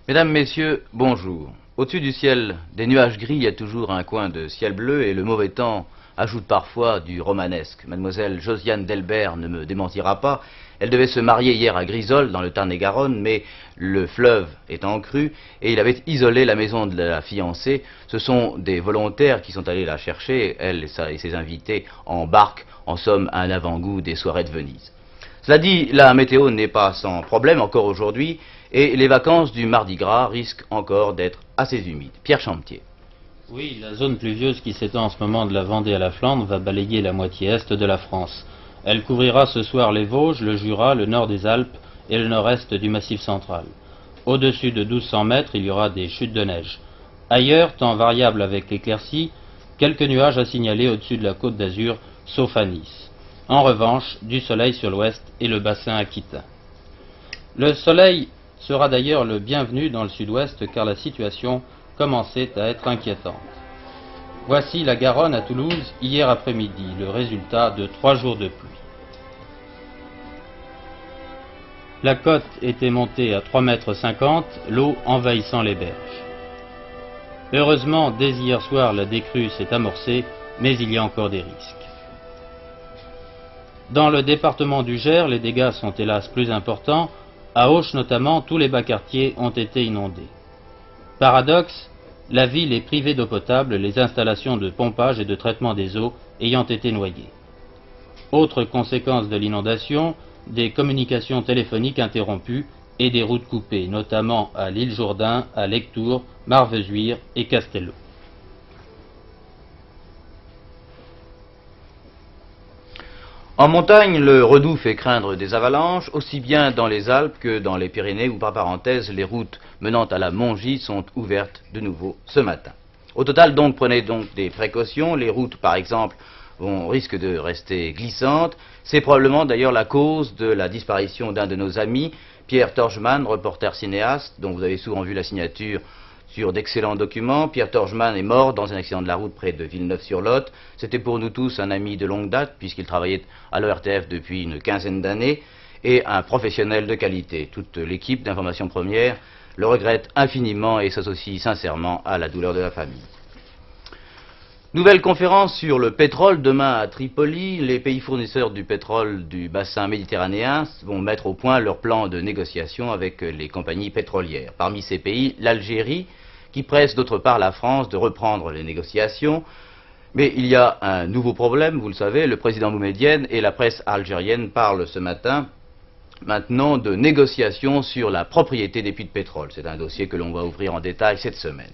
Mesdames, Messieurs, bonjour. Au-dessus du ciel des nuages gris, il y a toujours un coin de ciel bleu et le mauvais temps ajoute parfois du romanesque. Mademoiselle Josiane Delbert ne me démentira pas. Elle devait se marier hier à Grisol, dans le Tarn-et-Garonne, mais le fleuve est en crue et il avait isolé la maison de la fiancée. Ce sont des volontaires qui sont allés la chercher, elle et ses invités en barque, en somme un avant-goût des soirées de Venise. Cela dit, la météo n'est pas sans problème encore aujourd'hui et les vacances du Mardi Gras risquent encore d'être assez humides. Pierre Champetier. Oui, la zone pluvieuse qui s'étend en ce moment de la Vendée à la Flandre va balayer la moitié est de la France. Elle couvrira ce soir les Vosges, le Jura, le nord des Alpes et le nord-est du Massif central. Au-dessus de 1200 mètres, il y aura des chutes de neige. Ailleurs, temps variable avec l'éclaircie, quelques nuages à signaler au-dessus de la côte d'Azur, sauf à Nice. En revanche, du soleil sur l'ouest et le bassin aquitain. Le soleil sera d'ailleurs le bienvenu dans le sud-ouest car la situation commençait à être inquiétante. Voici la Garonne à Toulouse hier après-midi, le résultat de 3 jours de pluie. La côte était montée à 3,50 m, l'eau envahissant les berges. Heureusement, dès hier soir, la décrue s'est amorcée, mais il y a encore des risques. Dans le département du Gers, les dégâts sont hélas plus importants. À Auch notamment, tous les bas quartiers ont été inondés. Paradoxe, la ville est privée d'eau potable, les installations de pompage et de traitement des eaux ayant été noyées. Autre conséquence de l'inondation, des communications téléphoniques interrompues et des routes coupées, notamment à l'île Jourdain, à Lectoure, Marvezuire et Castello. En montagne, le Redoux fait craindre des avalanches, aussi bien dans les Alpes que dans les Pyrénées, où par parenthèse, les routes menant à la Mongie sont ouvertes de nouveau ce matin. Au total, donc, prenez donc des précautions. Les routes, par exemple, risquent de rester glissantes. C'est probablement d'ailleurs la cause de la disparition d'un de nos amis, Pierre Torgeman, reporter cinéaste, dont vous avez souvent vu la signature sur d'excellents documents. Pierre Torgeman est mort dans un accident de la route près de Villeneuve-sur-Lot. C'était pour nous tous un ami de longue date, puisqu'il travaillait à l'ORTF depuis une quinzaine d'années, et un professionnel de qualité. Toute l'équipe d'Information Première le regrette infiniment et s'associe sincèrement à la douleur de la famille. Nouvelle conférence sur le pétrole demain à Tripoli. Les pays fournisseurs du pétrole du bassin méditerranéen vont mettre au point leur plan de négociation avec les compagnies pétrolières. Parmi ces pays, l'Algérie, qui presse d'autre part la France de reprendre les négociations. Mais il y a un nouveau problème, vous le savez, le président Boumedienne et la presse algérienne parlent ce matin maintenant de négociations sur la propriété des puits de pétrole. C'est un dossier que l'on va ouvrir en détail cette semaine.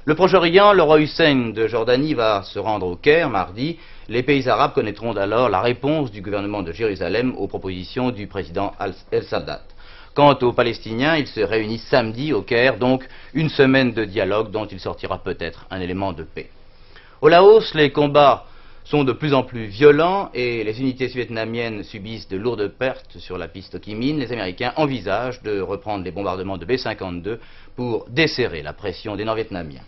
Le Proche-Orient, le roi Hussein de Jordanie va se rendre au Caire mardi. Les pays arabes connaîtront alors la réponse du gouvernement de Jérusalem aux propositions du président El-Sadat. Quant aux Palestiniens, ils se réunissent samedi au Caire, donc une semaine de dialogue dont il sortira peut-être un élément de paix. Au Laos, les combats sont de plus en plus violents et les unités vietnamiennes subissent de lourdes pertes sur la piste Ho Chi Minh. Les Américains envisagent de reprendre les bombardements de B-52 pour desserrer la pression des Nord-Vietnamiens.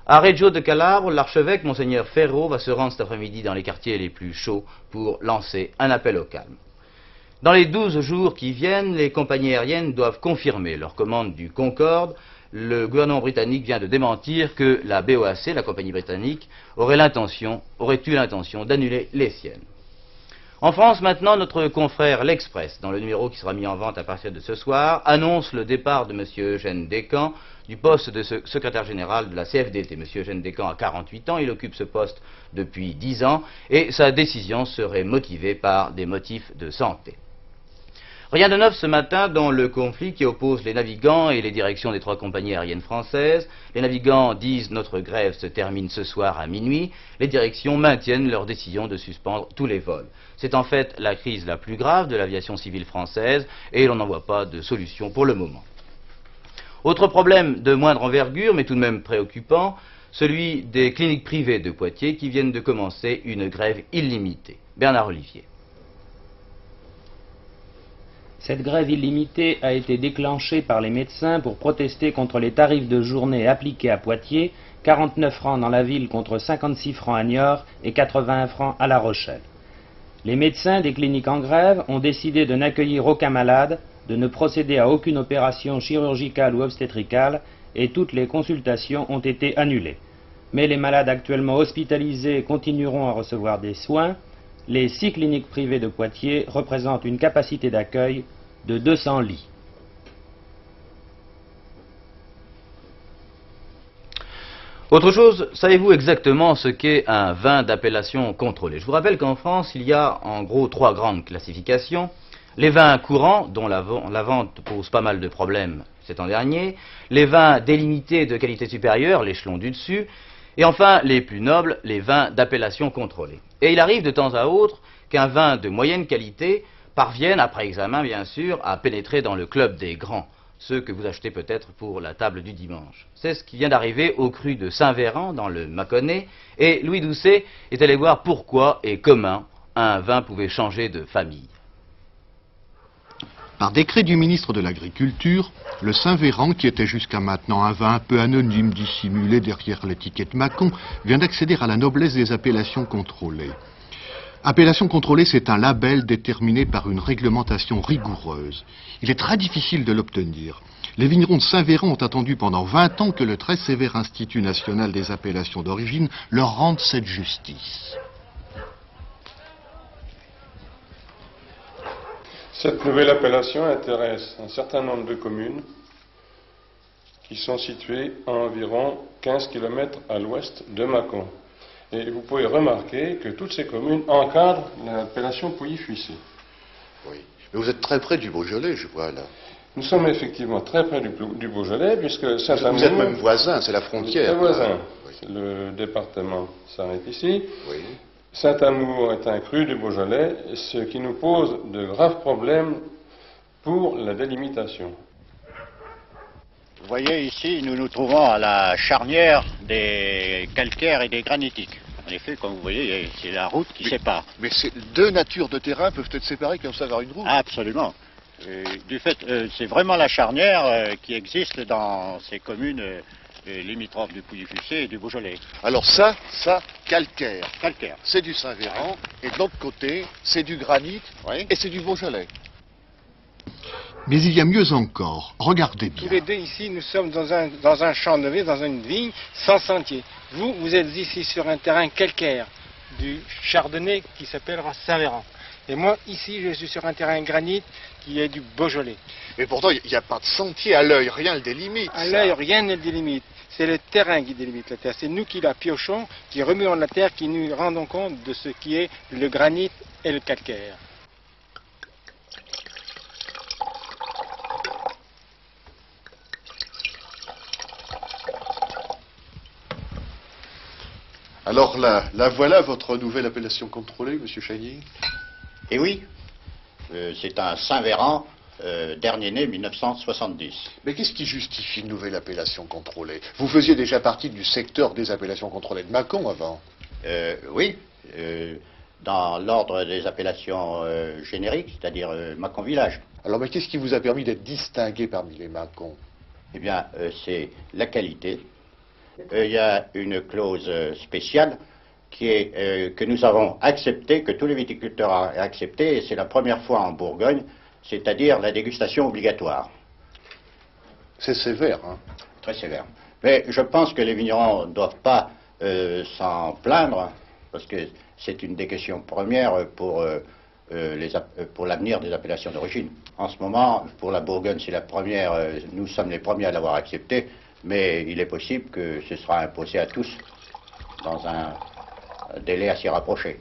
À Reggio de Calabre, l'archevêque, Monseigneur Ferro, va se rendre cet après-midi dans les quartiers les plus chauds pour lancer un appel au calme. Dans les 12 jours qui viennent, les compagnies aériennes doivent confirmer leur commande du Concorde. Le gouvernement britannique vient de démentir que la BOAC, la compagnie britannique, aurait eu l'intention d'annuler les siennes. En France, maintenant, notre confrère L'Express, dans le numéro qui sera mis en vente à partir de ce soir, annonce le départ de M. Eugène Descamps du poste de secrétaire général de la CFDT. M. Eugène Descamps a 48 ans, il occupe ce poste depuis 10 ans et sa décision serait motivée par des motifs de santé. Rien de neuf ce matin dans le conflit qui oppose les navigants et les directions des 3 compagnies aériennes françaises. Les navigants disent notre grève se termine ce soir à minuit. Les directions maintiennent leur décision de suspendre tous les vols. C'est en fait la crise la plus grave de l'aviation civile française et l'on n'en voit pas de solution pour le moment. Autre problème de moindre envergure mais tout de même préoccupant, celui des cliniques privées de Poitiers qui viennent de commencer une grève illimitée. Bernard Olivier. Cette grève illimitée a été déclenchée par les médecins pour protester contre les tarifs de journée appliqués à Poitiers, 49 francs dans la ville contre 56 francs à Niort et 81 francs à La Rochelle. Les médecins des cliniques en grève ont décidé de n'accueillir aucun malade, de ne procéder à aucune opération chirurgicale ou obstétricale et toutes les consultations ont été annulées. Mais les malades actuellement hospitalisés continueront à recevoir des soins. Les 6 cliniques privées de Poitiers représentent une capacité d'accueil de 200 lits. Autre chose, savez-vous exactement ce qu'est un vin d'appellation contrôlée? Je vous rappelle qu'en France, il y a en gros 3 grandes classifications. Les vins courants, dont la vente pose pas mal de problèmes cet an dernier, les vins délimités de qualité supérieure, l'échelon du dessus, et enfin les plus nobles, les vins d'appellation contrôlée. Et il arrive de temps à autre qu'un vin de moyenne qualité parvienne, après examen bien sûr, à pénétrer dans le club des grands, ceux que vous achetez peut-être pour la table du dimanche. C'est ce qui vient d'arriver au cru de Saint-Véran, dans le Mâconnais, et Louis Doucet est allé voir pourquoi et comment un vin pouvait changer de famille. Par décret du ministre de l'Agriculture, le Saint-Véran, qui était jusqu'à maintenant un vin un peu anonyme, dissimulé derrière l'étiquette Mâcon, vient d'accéder à la noblesse des appellations contrôlées. Appellation contrôlée, c'est un label déterminé par une réglementation rigoureuse. Il est très difficile de l'obtenir. Les vignerons de Saint-Véran ont attendu pendant 20 ans que le très sévère Institut national des appellations d'origine leur rende cette justice. Cette nouvelle appellation intéresse un certain nombre de communes qui sont situées à environ 15 km à l'ouest de Mâcon. Et vous pouvez remarquer que toutes ces communes encadrent l'appellation Pouilly-Fuissé. Oui, mais vous êtes très près du Beaujolais, je vois là. Nous sommes effectivement très près du Beaujolais, puisque Saint-Amour... Vous êtes même voisin, c'est la frontière. Très voisin. Oui. Le département s'arrête ici. Oui. Saint-Amour est un cru du Beaujolais, ce qui nous pose de graves problèmes pour la délimitation. Vous voyez ici, nous nous trouvons à la charnière des calcaires et des granitiques. En effet, comme vous voyez, c'est la route qui sépare. Mais deux natures de terrain peuvent être séparées comme ça par une route. Absolument. Du fait, c'est vraiment la charnière qui existe dans ces communes limitrophes du Pouilly-Fuissé et du Beaujolais. Alors ça, calcaire. Calcaire. C'est du Saint-Véran, et de l'autre côté, c'est du granit, Oui. et c'est du Beaujolais. Mais il y a mieux encore. Regardez bien. Tous les deux ici, nous sommes dans un champ de vigne, dans une vigne sans sentier. Vous êtes ici sur un terrain calcaire du Chardonnay qui s'appelle Saint-Véran. Et moi, ici, je suis sur un terrain granit qui est du Beaujolais. Mais pourtant, il n'y a pas de sentier à l'œil, rien ne le délimite. À l'œil, rien ne le délimite. C'est le terrain qui délimite la terre. C'est nous qui la piochons, qui remuons la terre, qui nous rendons compte de ce qui est le granit et le calcaire. Alors là voilà votre nouvelle appellation contrôlée, Monsieur Chagny. Et oui, c'est un Saint-Véran, dernier né 1970. Mais qu'est-ce qui justifie une nouvelle appellation contrôlée? Vous faisiez déjà partie du secteur des appellations contrôlées de Mâcon avant. Oui, dans l'ordre des appellations génériques, c'est-à-dire Mâcon Village. Alors mais qu'est-ce qui vous a permis d'être distingué parmi les Mâcons? Eh bien, c'est la qualité. Il y a une clause spéciale qui est, que nous avons acceptée, que tous les viticulteurs ont acceptée, et c'est la première fois en Bourgogne, c'est-à-dire la dégustation obligatoire. C'est sévère, hein? Très sévère. Mais je pense que les vignerons ne doivent pas s'en plaindre, parce que c'est une des questions premières pour l'avenir des appellations d'origine. En ce moment, pour la Bourgogne, c'est la première, nous sommes les premiers à l'avoir acceptée, mais il est possible que ce sera imposé à tous dans un délai assez rapproché.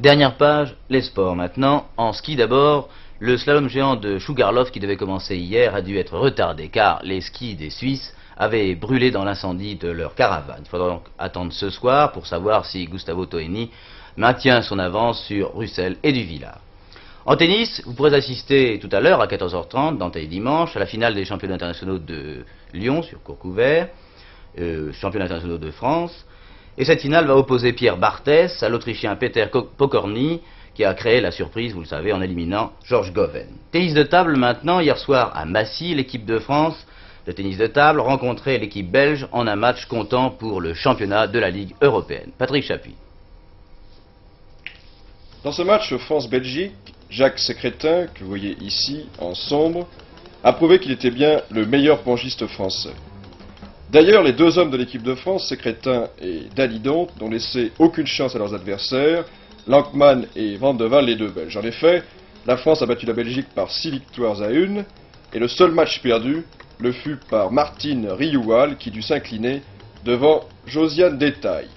Dernière page, les sports maintenant. En ski d'abord, le slalom géant de Sugarloaf qui devait commencer hier a dû être retardé car les skis des Suisses avaient brûlé dans l'incendie de leur caravane. Il faudra donc attendre ce soir pour savoir si Gustavo Toeni maintient son avance sur Russell et Duvillard. En tennis, vous pourrez assister tout à l'heure à 14h30 dans Télé Dimanche à la finale des championnats internationaux de Lyon sur court couvert, championnats internationaux de France. Et cette finale va opposer Pierre Barthès à l'Autrichien Peter Pokorny qui a créé la surprise, vous le savez, en éliminant Georges Goven. Tennis de table maintenant, hier soir à Massy, l'équipe de France de tennis de table rencontrait l'équipe belge en un match comptant pour le championnat de la Ligue européenne. Patrick Chapuis. Dans ce match France-Belgique, Jacques Secrétin, que vous voyez ici, en sombre, a prouvé qu'il était bien le meilleur pongiste français. D'ailleurs, les deux hommes de l'équipe de France, Secrétin et Dalidon, n'ont laissé aucune chance à leurs adversaires, Lankman et Van de Waal, les deux Belges. En effet, la France a battu la Belgique par 6 victoires à 1, et le seul match perdu le fut par Martine Rioual, qui dut s'incliner devant Josiane Détail.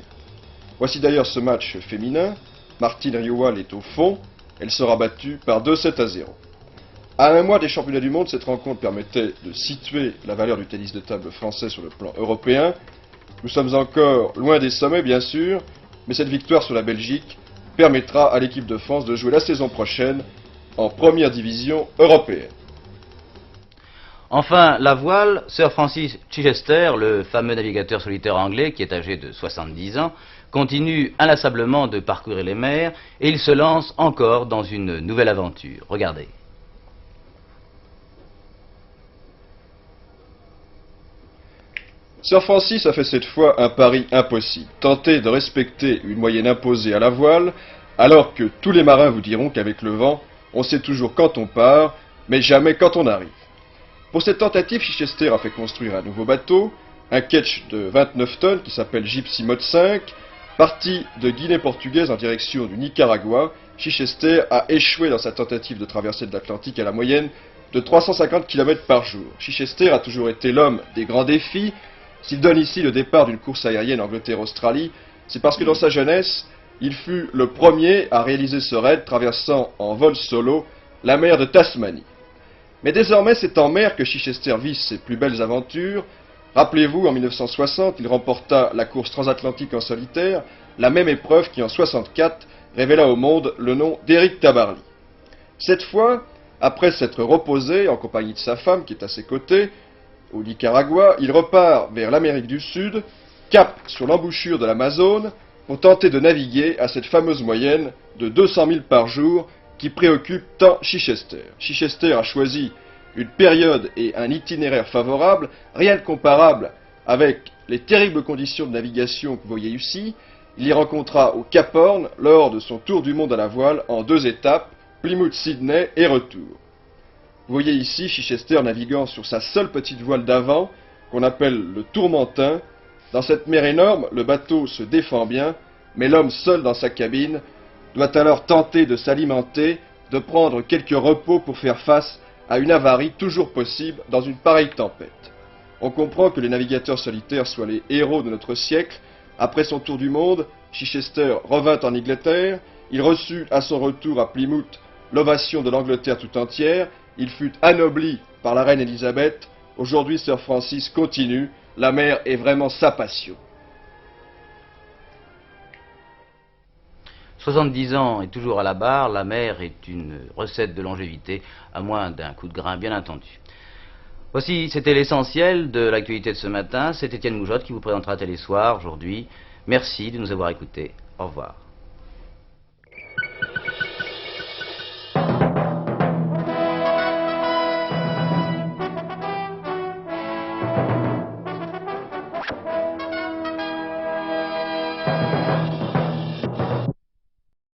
Voici d'ailleurs ce match féminin. Martine Rioual est au fond, elle sera battue par 2-7 à 0. À un mois des championnats du monde, cette rencontre permettait de situer la valeur du tennis de table français sur le plan européen. Nous sommes encore loin des sommets, bien sûr, mais cette victoire sur la Belgique permettra à l'équipe de France de jouer la saison prochaine en première division européenne. Enfin, la voile, Sir Francis Chichester, le fameux navigateur solitaire anglais qui est âgé de 70 ans, continue inlassablement de parcourir les mers et il se lance encore dans une nouvelle aventure. Regardez. Sir Francis a fait cette fois un pari impossible, tenter de respecter une moyenne imposée à la voile, alors que tous les marins vous diront qu'avec le vent, on sait toujours quand on part, mais jamais quand on arrive. Pour cette tentative, Chichester a fait construire un nouveau bateau, un ketch de 29 tonnes qui s'appelle Gypsy Mod 5. Parti de Guinée portugaise en direction du Nicaragua, Chichester a échoué dans sa tentative de traversée de l'Atlantique à la moyenne de 350 km par jour. Chichester a toujours été l'homme des grands défis. S'il donne ici le départ d'une course aérienne Angleterre-Australie, c'est parce que dans sa jeunesse, il fut le premier à réaliser ce raid traversant en vol solo la mer de Tasmanie. Mais désormais, c'est en mer que Chichester vit ses plus belles aventures. Rappelez-vous, en 1960, il remporta la course transatlantique en solitaire, la même épreuve qui en 1964 révéla au monde le nom d'Éric Tabarly. Cette fois, après s'être reposé en compagnie de sa femme qui est à ses côtés, au Nicaragua, il repart vers l'Amérique du Sud, cap sur l'embouchure de l'Amazone, pour tenter de naviguer à cette fameuse moyenne de 200 000 par jour qui préoccupe tant Chichester. Chichester a choisi une période et un itinéraire favorable, rien de comparable avec les terribles conditions de navigation que vous voyez ici. Il y rencontra au Cap Horn lors de son tour du monde à la voile en 2 étapes, Plymouth-Sydney et retour. Vous voyez ici Chichester naviguant sur sa seule petite voile d'avant, qu'on appelle le tourmentin. Dans cette mer énorme, le bateau se défend bien, mais l'homme seul dans sa cabine doit alors tenter de s'alimenter, de prendre quelques repos pour faire face à une avarie toujours possible dans une pareille tempête. On comprend que les navigateurs solitaires soient les héros de notre siècle. Après son tour du monde, Chichester revint en Angleterre, il reçut à son retour à Plymouth l'ovation de l'Angleterre tout entière, il fut anobli par la reine Élisabeth. Aujourd'hui, Sir Francis continue, la mer est vraiment sa passion. 70 ans et toujours à la barre, la mer est une recette de longévité, à moins d'un coup de grain bien entendu. Voici, c'était l'essentiel de l'actualité de ce matin. C'est Étienne Moujotte qui vous présentera Télésoir aujourd'hui. Merci de nous avoir écoutés. Au revoir.